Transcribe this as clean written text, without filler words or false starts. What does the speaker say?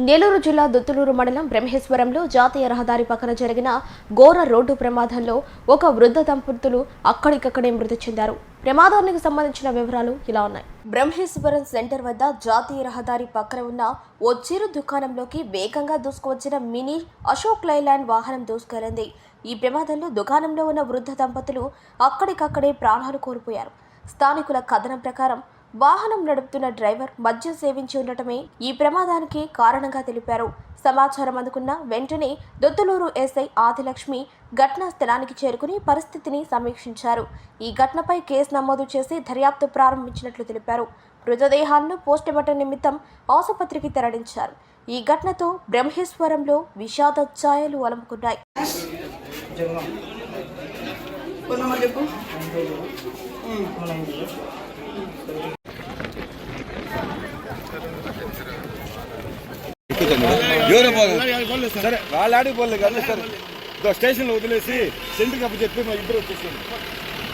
నెల్లూరు జిల్లా దుత్తులూరు మండలం బ్రహ్మేశ్వరంలో జాతీయ రహదారి పక్కన జరిగిన ఘోర రోడ్డు ప్రమాదంలో ఒక వృద్ధ దంపతులు అక్కడికక్కడే మృతి చెందారు. ప్రమాదానికి సంబంధించిన వివరాలు ఇలా ఉన్నాయి. బ్రహ్మేశ్వరం సెంటర్ వద్ద జాతీయ రహదారి పక్కన ఉన్న ఓ చిరు దుకాణంలోకి వేగంగా దూసుకువచ్చిన మినీ అశోక్ లైలాండ్ వాహనం దూసుకెళ్లింది. ఈ ప్రమాదంలో దుకాణంలో ఉన్న వృద్ధ దంపతులు అక్కడికక్కడే ప్రాణాలు కోల్పోయారు. స్థానికుల కథనం ప్రకారం వాహనం నడుపుతున్న డ్రైవర్ మద్యం సేవించి ఉండటమే ఈ ప్రమాదానికి కారణంగా తెలిపారు. సమాచారం అందుకున్న వెంటనే దుత్తులూరు ఎస్ఐ ఆదిలక్ష్మి ఘటనా స్థలానికి చేరుకుని పరిస్థితిని సమీక్షించారు. ఈ ఘటనపై కేసు నమోదు చేసి దర్యాప్తు ప్రారంభించినట్లు తెలిపారు. మృతదేహాలను పోస్టుమార్టం నిమిత్తం ఆసుపత్రికి తరలించారు. ఈ ఘటనతో బ్రహ్మేశ్వరంలో విషాద ఛాయలు అలుముకున్నాయి. సరే వాళ్ళు ఆడికి పోలేదు కానీ సార్ స్టేషన్లో వదిలేసి సెంటర్కి అప్పు చెప్పి మా ఇద్దరు వచ్చేసాను.